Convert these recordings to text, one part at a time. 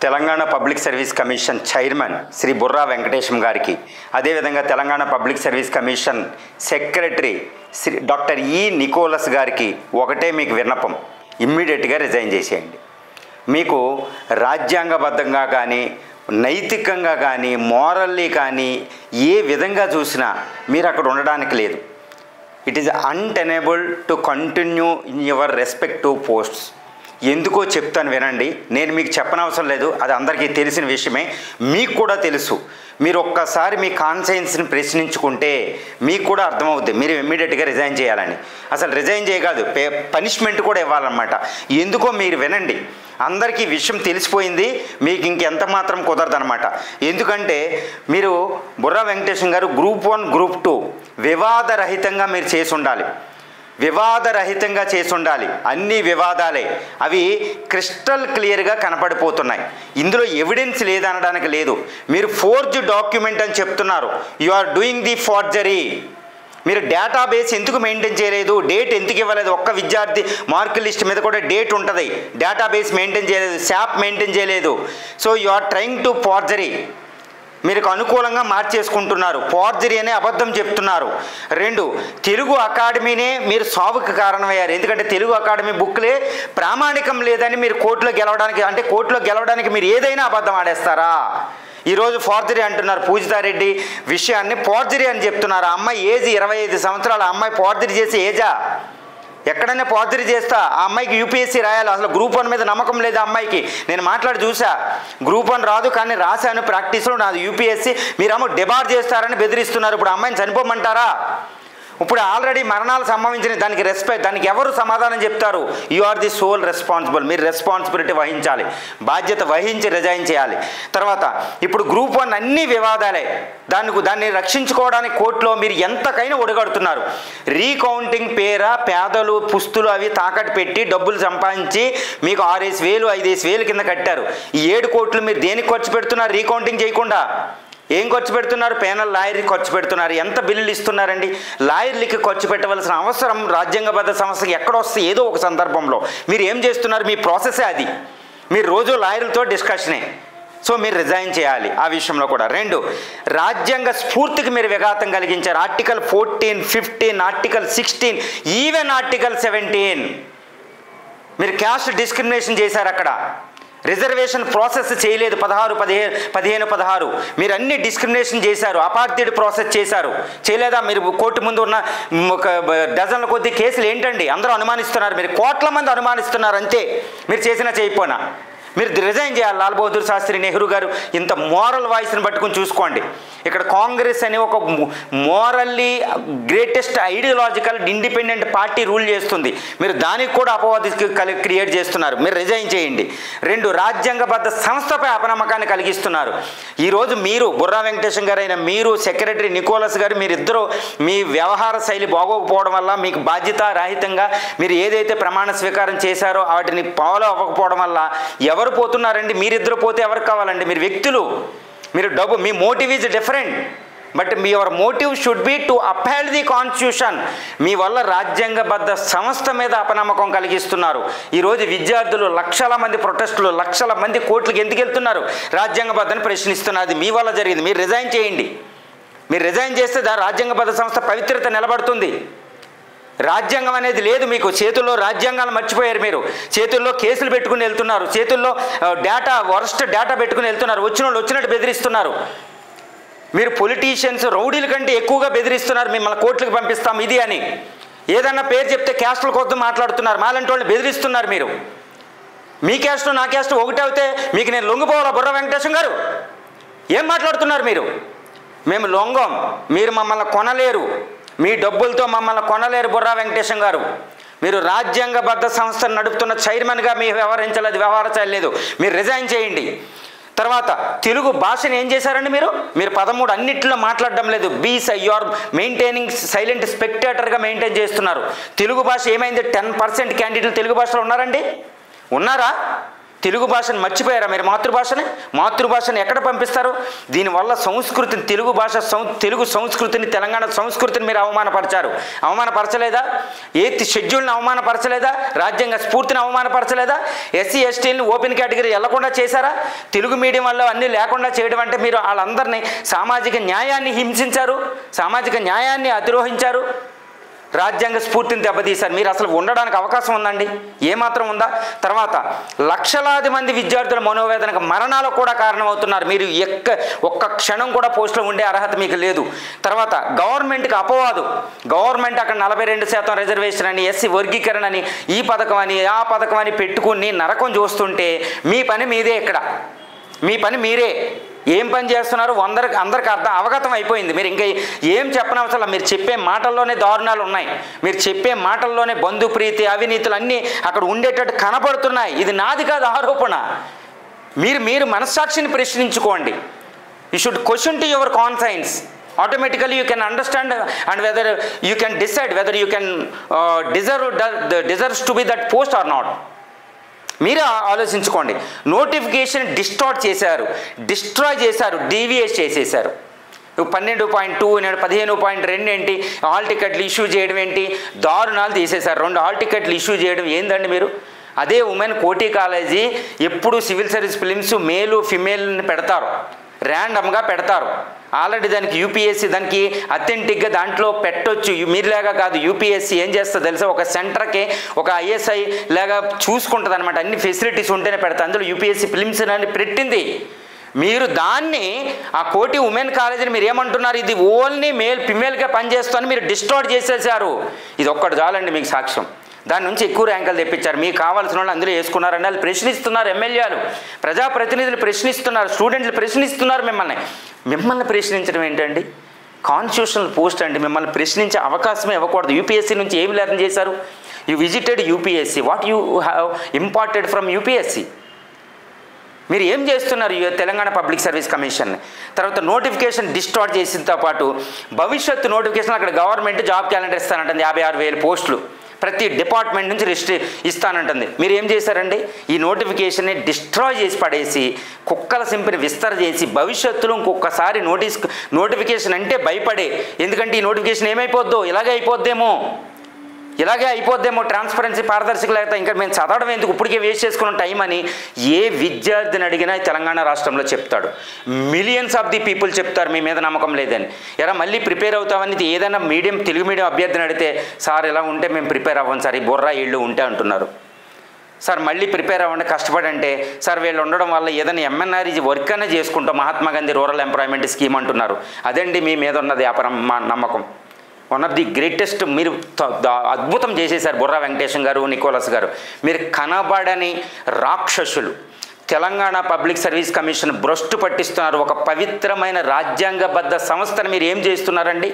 Telangana public service commission chairman Shri Burra Venkatesham గారికి, అదేవిధంగా Telangana public service commission secretary Shri doctor E Nicholas గారికి ఒకటే మీకు విన్నపం, ఇమ్మీడియట్గా రిజైన్ చేసేయండి. మీకు రాజ్యాంగబద్ధంగా కానీ నైతికంగా కానీ మోరల్లీ కానీ ఏ విధంగా చూసినా మీరు అక్కడ ఉండడానికి లేదు. It is untenable to continue in your respective posts. ఎందుకో చెప్తాను వినండి, నేను మీకు చెప్పనవసరం లేదు, అది అందరికీ తెలిసిన విషయమే, మీకు కూడా తెలుసు. మీరు ఒక్కసారి మీ కాన్షియన్స్ని ప్రశ్నించుకుంటే మీకు కూడా అర్థమవుద్ది మీరు ఇమ్మీడియట్గా రిజైన్ చేయాలని. అసలు రిజైన్ చేయకాదు, పనిష్మెంట్ కూడా ఇవ్వాలన్నమాట. ఎందుకో మీరు వినండి, అందరికీ విషయం తెలిసిపోయింది, మీకు ఇంకెంత మాత్రం కుదరదనమాట. ఎందుకంటే మీరు బుర్రా వెంకటేశం గారు గ్రూప్ 1 గ్రూప్ 2 వివాదరహితంగా మీరు చేసి ఉండాలి, వివాదరహితంగా చేసి ఉండాలి. అన్ని వివాదాలే, అవి క్రిస్టల్ క్లియర్గా కనపడిపోతున్నాయి. ఇందులో ఎవిడెన్స్ లేదనడానికి లేదు. మీరు ఫోర్జ్ డాక్యుమెంట్ అని చెప్తున్నారు, you are doing the forgery. మీరు డేటాబేస్ ఎందుకు మెయింటైన్ చేయలేదు, డేట్ ఎందుకు ఇవ్వలేదు? ఒక్క విద్యార్థి మార్క్ లిస్ట్ మీద కూడా డేట్ ఉంటుంది, డేటాబేస్ మెయింటైన్ చేయలేదు, శాప్ మెయింటైన్ చేయలేదు. So you are trying to forgery. మీకు అనుకూలంగా మార్చేసుకుంటున్నారు, ఫోర్జరీ అనే అబద్ధం చెప్తున్నారు. 2, తెలుగు అకాడమీనే మీరు సావుకి కారణమయ్యారు. ఎందుకంటే తెలుగు అకాడమీ బుక్లే ప్రామాణికం లేదని మీరు కోర్టులో గెలవడానికి, అంటే కోర్టులో గెలవడానికి మీరు ఏదైనా అబద్ధం ఆడేస్తారా? ఈరోజు ఫోర్జరీ అంటున్నారు, పూజితారెడ్డి విషయాన్ని ఫోర్జరీ అని చెప్తున్నారు. ఆ అమ్మాయి ఏజ్ 25 సంవత్సరాలు, ఆ అమ్మాయి ఫోర్జరీ చేసి ఏజా? ఎక్కడైనా ఫోర్జరీ చేస్తా ఆ అమ్మాయికి యూపీఎస్సీ రాయాలి. అసలు గ్రూప్ 1 మీద నమ్మకం లేదు ఆ అమ్మాయికి. నేను మాట్లాడి చూసా, గ్రూప్ 1 రాదు కానీ రాశాను ప్రాక్టీస్లో, నాది యూపీఎస్సీ. మీరేమో డిబార్ చేస్తారని బెదిరిస్తున్నారు. ఇప్పుడు అమ్మాయిని చనిపోమంటారా? ఇప్పుడు ఆల్రెడీ మరణాలు సంభవించిన దానికి దానికి ఎవరు సమాధానం చెప్తారు? You are the sole responsible. మీరు రెస్పాన్సిబిలిటీ వహించాలి, బాధ్యత వహించి రిజైన్ చేయాలి. తర్వాత ఇప్పుడు గ్రూప్ 1 అన్ని వివాదాలే, దాన్ని రక్షించుకోవడానికి కోర్టులో మీరు ఎంతకైనా ఒడిగడుతున్నారు. రీకౌంటింగ్ పేర పేదలు పుస్తులు అవి తాకట్టు పెట్టి డబ్బులు సంపాదించి మీకు 6,000 5,000 కింద కట్టారు. ఈ 7 కోట్లు మీరు దేనికి ఖర్చు పెడుతున్నారు? రీకౌంటింగ్ చేయకుండా ఏం ఖర్చు పెడుతున్నారు? పేనల్ లాయర్కి ఖర్చు పెడుతున్నారు. ఎంత బిల్లులు ఇస్తున్నారండి? లాయర్లకి ఖర్చు పెట్టవలసిన అవసరం రాజ్యాంగబద్ధ సంస్థకి ఎక్కడొస్తే ఏదో ఒక సందర్భంలో మీరు ఏం చేస్తున్నారు? మీ ప్రాసెసే అది. మీరు రోజు లాయర్లతో డిస్కషనే. సో మీరు రిజైన్ చేయాలి ఆ విషయంలో కూడా. 2, రాజ్యాంగ స్ఫూర్తికి మీరు విఘాతం కలిగించారు. ఆర్టికల్ 14, 15, ఆర్టికల్ 16, ఈవెన్ ఆర్టికల్ 17 మీరు క్యాస్ట్ డిస్క్రిమినేషన్ చేశారు. అక్కడ రిజర్వేషన్ ప్రాసెస్ చేయలేదు. 16, 15, 16 మీరు అన్ని డిస్క్రిమినేషన్ చేశారు. అపార్థిడ్ ప్రాసెస్ చేశారు, చేయలేదా? మీరు కోర్టు ముందు ఉన్న ఒక డజన్ల కొద్ది కేసులు ఏంటండి? అందరూ అనుమానిస్తున్నారు, మీరు కోట్ల మంది అనుమానిస్తున్నారు అంతే. మీరు చేసినా చేయకపోయినా మీరు రిజైన్ చేయాలి. లాల్ బహదూర్ శాస్త్రి, నెహ్రూ గారు ఇంత మోరల్ వాయిస్ని పట్టుకుని చూసుకోండి. ఇక్కడ కాంగ్రెస్ అని ఒక morally greatest ideological independent party rule చేస్తుంది. మీరు దానికి కూడా అపవాది క్రియేట్ చేస్తున్నారు. మీరు రిజైన్ చేయండి. 2, రాజ్యాంగబద్ధ సంస్థపై అపనమ్మకాన్ని కలిగిస్తున్నారు. ఈరోజు మీరు బుర్రా వెంకటేశం గారు అయిన మీరు, సెక్రటరీ నికోలస్ గారు, మీరిద్దరూ మీ వ్యవహార శైలి బాగోకపోవడం వల్ల, మీకు బాధ్యత రాహితంగా మీరు ఏదైతే ప్రమాణ స్వీకారం చేశారో వాటిని ఫాలో అవ్వకపోవడం వల్ల ఎవరు పోతున్నారండి? మీరిద్దరు పోతే ఎవరికి కావాలండి? మీరు వ్యక్తులు, మీరు డబ్బు, మీ motive is different, but your motive should be to uphold the constitution. మీ వల్ల రాజ్యాంగబద్ధ సంస్థ మీద అపనమ్మకం కలిగిస్తున్నారు. ఈరోజు విద్యార్థులు లక్షల మంది ప్రొటెస్టులు, లక్షల మంది కోర్టులకు ఎందుకు వెళ్తున్నారు? రాజ్యాంగబద్ధని ప్రశ్నిస్తున్నారు. అది మీ వల్ల జరిగింది. మీరు రిజైన్ చేయండి. మీరు రిజైన్ చేస్తే రాజ్యాంగబద్ధ సంస్థ పవిత్రత నిలబడుతుంది. రాజ్యాంగం అనేది లేదు మీకు. చేతుల్లో రాజ్యాంగాలు మర్చిపోయారు మీరు. చేతుల్లో కేసులు పెట్టుకుని వెళ్తున్నారు, చేతుల్లో వరస్ట్ డేటా పెట్టుకుని వెళ్తున్నారు. వచ్చిన వాళ్ళు వచ్చినట్టు బెదిరిస్తున్నారు. మీరు పొలిటీషియన్స్ రౌడీల కంటే ఎక్కువగా బెదిరిస్తున్నారు. మిమ్మల్ని కోర్టులకు పంపిస్తాం ఇది అని. ఏదన్నా పేరు చెప్తే క్యాస్టుల కొద్ది మాట్లాడుతున్నారు. మాలాంటి వాళ్ళని బెదిరిస్తున్నారు మీరు. మీ క్యాస్ట్ నా క్యాస్ట్ ఒకటే అవుతే మీకు నేను లొంగిపోవాలా? బుర్రా వెంకటేశం గారు ఏం మాట్లాడుతున్నారు మీరు? మేము లొంగం, మీరు మమ్మల్ని కొనలేరు, మీ డబ్బులతో మమ్మల్ని కొనలేరు బుర్రా వెంకటేశం గారు. మీరు రాజ్యాంగబద్ధ సంస్థను నడుపుతున్న చైర్మన్గా మీ వ్యవహరించలేదు, వ్యవహార చేయలేదు. మీరు రిజైన్ చేయండి. తర్వాత తెలుగు భాషను ఏం చేశారండి మీరు? 13 అన్నింటిలో మాట్లాడడం లేదు. యు ఆర్ మెయింటైనింగ్ సైలెంట్ స్పెక్టేటర్గా మెయింటైన్ చేస్తున్నారు. తెలుగు భాష ఏమైంది? 10% క్యాండిడేట్లు తెలుగు భాషలో ఉన్నారండి? ఉన్నారా? తెలుగు భాషను మర్చిపోయారా మీరు? మాతృభాషని ఎక్కడ పంపిస్తారు? దీనివల్ల సంస్కృతిని, తెలుగు సంస్కృతిని, తెలంగాణ సంస్కృతిని మీరు అవమానపరచలేదా? 8th షెడ్యూల్ని అవమానపరచలేదా? రాజ్యాంగ స్ఫూర్తిని అవమానపరచలేదా? ఎస్సీ ఎస్టీలను ఓపెన్ కేటగిరీ వెళ్లకుండా చేశారా? తెలుగు మీడియం వల్ల అన్నీ లేకుండా చేయడం అంటే మీరు వాళ్ళందరినీ సామాజిక న్యాయాన్ని హింసించారు, సామాజిక న్యాయాన్ని అతిరోహించారు, రాజ్యాంగ స్ఫూర్తిని దెబ్బతీశారు. మీరు అసలు ఉండడానికి అవకాశం ఉందండి? ఏమాత్రం ఉందా? తర్వాత లక్షలాది మంది విద్యార్థుల మనోవేదనకు, మరణాలకు కూడా కారణమవుతున్నారు. మీరు ఒక్క క్షణం కూడా పోస్టులో ఉండే అర్హత మీకు లేదు. తర్వాత గవర్నమెంట్కి అపవాదు, గవర్నమెంట్ అక్కడ 42% రిజర్వేషన్ అని, ఎస్సీ వర్గీకరణ అని, ఈ పథకం అని, ఆ పథకం అని పెట్టుకుని నరకం చూస్తుంటే మీ పని మీదే. ఇక్కడ మీ పని మీరే ఏం పని చేస్తున్నారు అందరికి అవగతం అయిపోయింది. మీరు ఇంకా ఏం చెప్పనవసరం. మీరు చెప్పే మాటల్లోనే దారుణాలు ఉన్నాయి, మీరు చెప్పే మాటల్లోనే బంధుప్రీతి, అవినీతులు అన్నీ అక్కడ ఉండేటట్టు కనపడుతున్నాయి. ఇది నాది కాదు ఆరోపణ. మీరు మనస్సాక్షిని ప్రశ్నించుకోండి. You should question to your conscience. Automatically you can understand and whether you can decide whether you can deserves to be that post or not. మీరు ఆలోచించుకోండి. నోటిఫికేషన్ డిస్ట్రాయ్ చేశారు, డీవియేట్ చేసేసారు. 12.2 15.2 ఏంటి, హాల్ టికెట్లు ఇష్యూ చేయడం ఏంటి, దారుణాలు తీసేశారు. 2 హాల్ టికెట్లు ఇష్యూ చేయడం ఏందండి మీరు? అదే ఉమెన్ కోటి కాలేజీ ఎప్పుడు సివిల్ సర్వీస్ ఫిలిమ్స్ మేలు ఫిమేల్ని పెడతారు, ర్యాండమ్గా పెడతారు. ఆల్రెడీ దానికి యూపీఎస్సీ దానికి అథెంటిక్గా దాంట్లో పెట్టొచ్చు. మీరులాగా కాదు, యూపీఎస్సీ ఏం చేస్తుంది తెలుసా? ఒక సెంటర్కి ఒక ఐఎస్ఐ లాగా చూసుకుంటుంది అనమాట. అన్ని ఫెసిలిటీస్ ఉంటేనే పెడతా. అందులో యూపీఎస్సీ ఫిలిమ్స్ అని పెట్టింది. మీరు దాన్ని ఆ కోటి ఉమెన్ కాలేజీని మీరు ఏమంటున్నారు? ఇది ఓన్లీ ఫిమేల్గా పనిచేస్తుందని మీరు డిస్టార్ట్ చేసేసారు. ఇది ఒక్కటి చాలండి మీకు సాక్ష్యం. దాని నుంచి ఎక్కువ ర్యాంకులు తెప్పించారు. మీకు కావాల్సిన వాళ్ళు అందులో వేసుకున్నారని వాళ్ళు ప్రశ్నిస్తున్నారు. ఎమ్మెల్యేలు, ప్రజాప్రతినిధులు ప్రశ్నిస్తున్నారు, స్టూడెంట్లు ప్రశ్నిస్తున్నారు. మిమ్మల్ని ప్రశ్నించడం ఏంటండి? కాన్స్టిట్యూషనల్ పోస్ట్ అండి. మిమ్మల్ని ప్రశ్నించే అవకాశమే ఇవ్వకూడదు. యూపీఎస్సీ నుంచి ఏమి లెర్న్ చేశారు? You visited UPSC. What you have imparted from UPSC? మీరు ఏం చేస్తున్నారు తెలంగాణ పబ్లిక్ సర్వీస్ కమిషన్? తర్వాత నోటిఫికేషన్ డిస్టార్ట్ చేసినతో పాటు భవిష్యత్తు నోటిఫికేషన్ అక్కడ గవర్నమెంట్ జాబ్ క్యాలెండర్ ఇస్తానంటుంది. 56,000 పోస్టులు ప్రతి డిపార్ట్మెంట్ నుంచి ఇస్తానంటుంది. మీరు ఏం చేశారండి? ఈ నోటిఫికేషన్ని డిస్ట్రాయ్ చేసి పడేసి కుక్కల సింపిని విస్తర చేసి భవిష్యత్తులో ఇంకొకసారి నోటిఫికేషన్ అంటే భయపడే. ఎందుకంటే ఈ నోటిఫికేషన్ ఏమైపోద్దో, ఇలాగే అయిపోద్దేమో ట్రాన్స్పరెన్సీ, పారదర్శకత లేకపోతే ఇంకా మేము చదవడం ఎందుకు, ఇప్పటికే వేస్ట్ చేసుకున్న టైం అని ఏ విద్యార్థిని అడిగినా తెలంగాణ రాష్ట్రంలో చెప్తాడు. మిలియన్స్ ఆఫ్ ది పీపుల్ చెప్తారు మీ మీద నమ్మకం లేదని. ఎలా మళ్ళీ ప్రిపేర్ అవుతామని ఏదైనా తెలుగు మీడియం అభ్యర్థిని అడిగితే, సార్ ఇలా ఉంటే మేము ప్రిపేర్ అవ్వం సార్, ఈ బుర్రా ఇళ్ళు ఉంటే అంటున్నారు. సార్ మళ్ళీ ప్రిపేర్ అవ్వండి కష్టపడంటే, సార్ వీళ్ళు ఉండడం వల్ల ఏదైనా ఎంఎన్ఆర్ఈజీ వర్క్ అనే చేసుకుంటాం, Mahatma Gandhi rural employment scheme అంటున్నారు. అదండి మీ మీద ఉన్నది మా నమ్మకం. వన్ ఆఫ్ ది గ్రేటెస్ట్ మీరు అద్భుతం చేసేశారు బుర్రా వెంకటేశం గారు, నికోలస్ గారు. మీరు కనబడని రాక్షసులు. తెలంగాణ పబ్లిక్ సర్వీస్ కమిషన్ భ్రష్టు పట్టిస్తున్నారు. ఒక పవిత్రమైన రాజ్యాంగబద్ధ సంస్థను మీరు ఏం చేస్తున్నారండి?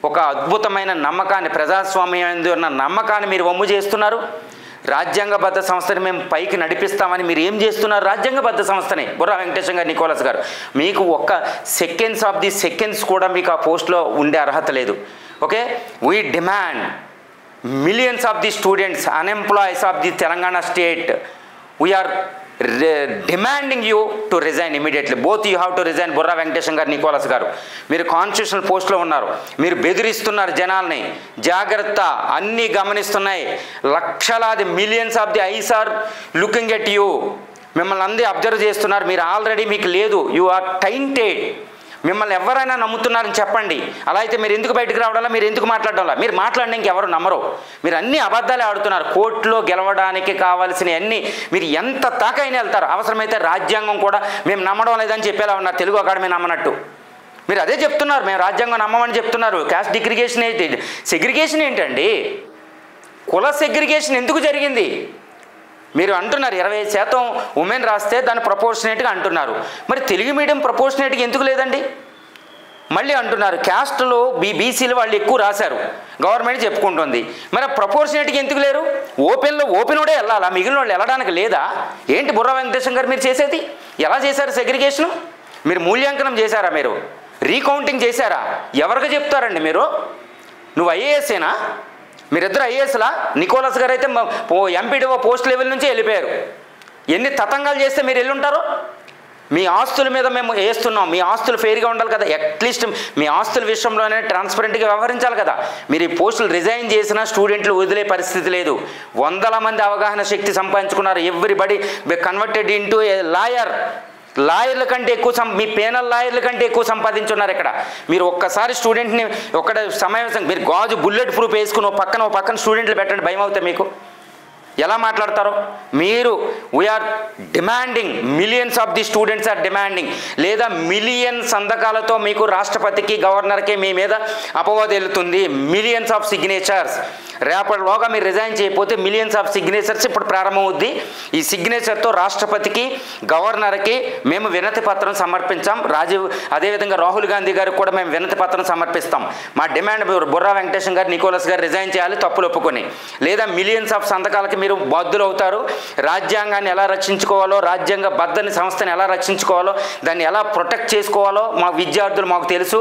ఒక అద్భుతమైన నమ్మకాన్ని, ప్రజాస్వామ్యం ఉన్న నమ్మకాన్ని మీరు వమ్ము చేస్తున్నారు. రాజ్యాంగబద్ధ సంస్థని మేము పైకి నడిపిస్తామని మీరు ఏం చేస్తున్నారు? రాజ్యాంగబద్ధ సంస్థని బుర్రా వెంకటేశం గారు, నికోలస్ గారు. మీకు ఒక్క సెకండ్స్ కూడా మీకు ఆ పోస్ట్లో ఉండే అర్హత లేదు. Okay, we demand millions of the students, unemployed of the Telangana state, we are demanding you to resign immediately. Both you have to resign. Burra Venkatesham గారు, నికోలస్ గారు, మీరు కాన్స్టిట్యూషనల్ పోస్ట్లో ఉన్నారు. మీరు బెదిరిస్తున్నారు జనాల్ని. జాగ్రత్త, అన్నీ గమనిస్తున్నాయి. లక్షలాది millions of the eyes are looking at you. మిమ్మల్ని అందరూ అబ్జర్వ్ చేస్తున్నారు. మీరు ఆల్రెడీ మీకు లేదు, యు ఆర్ టైంటెడ్. మిమ్మల్ని ఎవరైనా నమ్ముతున్నారని చెప్పండి. అలా అయితే మీరు ఎందుకు బయటకు రావడంలా, మీరు ఎందుకు మాట్లాడడంలా? మీరు మాట్లాడడానికి ఎవరు నమ్మరు. మీరు అన్ని అబద్ధాలే ఆడుతున్నారు. కోర్టులో గెలవడానికి కావాల్సిన అన్నీ మీరు ఎంత తాకైనా వెళ్తారు. అవసరమైతే రాజ్యాంగం కూడా మేము నమ్మడం లేదని చెప్పేలా ఉన్నారు, తెలుగు అకాడమీ నమ్మనట్టు. మీరు అదే చెప్తున్నారు, మేము రాజ్యాంగం నమ్మమని చెప్తున్నారు. క్యాస్ట్ డిగ్రిగేషన్ ఏంటి, సెగ్రిగేషన్ ఏంటండి? కుల సెగ్రిగేషన్ ఎందుకు జరిగింది? మీరు అంటున్నారు 20% ఉమెన్ రాస్తే దాన్ని ప్రపోర్షనేట్గా అంటున్నారు. మరి తెలుగు మీడియం ప్రపోర్షనేట్గా ఎందుకు లేదండి? మళ్ళీ అంటున్నారు క్యాస్ట్లో బీసీలు వాళ్ళు ఎక్కువ రాశారు, గవర్నమెంట్ చెప్పుకుంటుంది. మరి ప్రపోర్షనేట్గా ఎందుకు లేరు? ఓపెనోడే వెళ్ళాలా, మిగిలిన వాళ్ళు వెళ్ళడానికి లేదా? ఏంటి బుర్రా వెంకటేశం గారు మీరు చేసేది? ఎలా చేశారు సెగ్రిగేషను? మీరు మూల్యాంకనం చేశారా? మీరు రీకౌంటింగ్ చేశారా? ఎవరికి చెప్తారండి మీరు? నువ్వు ఐఏఎస్ఏనా? మీరిద్దరు ఐఏఎస్లా? నికోలస్ గారు అయితే ఎంపీడీఓ పోస్ట్ లెవెల్ నుంచి వెళ్ళిపోయారు. ఎన్ని తతంగాలు చేస్తే మీరు వెళ్ళుంటారు? మీ ఆస్తుల మీద మేము వేస్తున్నాం, మీ ఆస్తులు ఫెయిర్గా ఉండాలి కదా, అట్లీస్ట్ మీ ఆస్తుల విషయంలోనే ట్రాన్స్పరెంట్గా వ్యవహరించాలి కదా. మీరు ఈ పోస్టులు రిజైన్ చేసినా స్టూడెంట్లు వదిలే పరిస్థితి లేదు. వందల మంది అవగాహన శక్తి సంపాదించుకున్నారు. Everybody converted into a lawyer. లాయర్ల కంటే ఎక్కువ మీ పేనల్ లాయర్ల కంటే ఎక్కువ సంపాదించున్నారు ఇక్కడ. మీరు ఒక్కసారి స్టూడెంట్ని ఒక్కడ సమావేశం మీరు గాజు బుల్లెట్ ప్రూఫ్ వేసుకుని ఓ పక్కన స్టూడెంట్లు పెట్టండి, భయం అవుతాయి మీకు. ఎలా మాట్లాడతారో మీరు. We are demanding, millions of the students are demanding, లేదా మిలియన్ సంతకాలతో మీకు రాష్ట్రపతికి గవర్నర్కి మీ మీద అపవాదం వెళ్తుంది. Millions of signatures. రేపటిలోగా మీరు రిజైన్ చేయకపోతే మిలియన్స్ ఆఫ్ సిగ్నేచర్స్ ఇప్పుడు ప్రారంభమవుద్ది. ఈ సిగ్నేచర్తో రాష్ట్రపతికి గవర్నర్కి మేము వినతి పత్రం సమర్పించాం. అదేవిధంగా రాహుల్ గాంధీ గారికి కూడా మేము వినతి పత్రం సమర్పిస్తాం. మా డిమాండ్ బుర్రా వెంకటేశం గారు, నికోలస్ గారు రిజైన్ చేయాలి తప్పులు ఒప్పుకొని, లేదా మిలియన్స్ ఆఫ్ సంతకాలకి మీరు బాధ్యులు అవుతారు. రాజ్యాంగాన్ని ఎలా రక్షించుకోవాలో, రాజ్యాంగ బద్ధని సంస్థని ఎలా రక్షించుకోవాలో, దాన్ని ఎలా ప్రొటెక్ట్ చేసుకోవాలో మా విద్యార్థులు మాకు తెలుసు.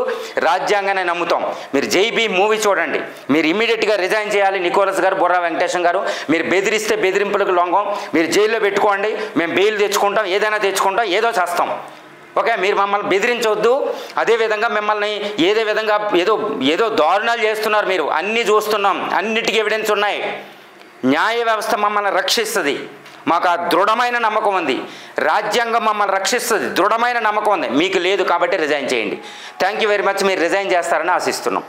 రాజ్యాంగాన్ని నమ్ముతాం. మీరు జైబీ మూవీ చూడండి. మీరు ఇమీడియట్గా రిజైన్ చేయాలి నికోలస్ గారు, బుర్రా వెంకటేశం గారు. మీరు బెదిరిస్తే బెదిరింపులకు లొంగం. మీరు జైల్లో పెట్టుకోండి, మేము బెయిల్ తెచ్చుకుంటాం, ఏదైనా తెచ్చుకుంటాం, ఏదో చేస్తాం. ఓకే, మీరు మమ్మల్ని బెదిరించవద్దు. అదేవిధంగా మిమ్మల్ని ఏదే విధంగా ఏదో దారుణాలు చేస్తున్నారు మీరు, అన్నీ చూస్తున్నాం, అన్నిటికీ ఎవిడెన్స్ ఉన్నాయి. న్యాయ వ్యవస్థ మమ్మల్ని రక్షిస్తుంది, మాకు ఆ దృఢమైన నమ్మకం ఉంది. రాజ్యాంగం మమ్మల్ని రక్షిస్తుంది, దృఢమైన నమ్మకం ఉంది. మీకు లేదు కాబట్టి రిజైన్ చేయండి. Thank you very much. మీరు రిజైన్ చేస్తారని ఆశిస్తున్నాం.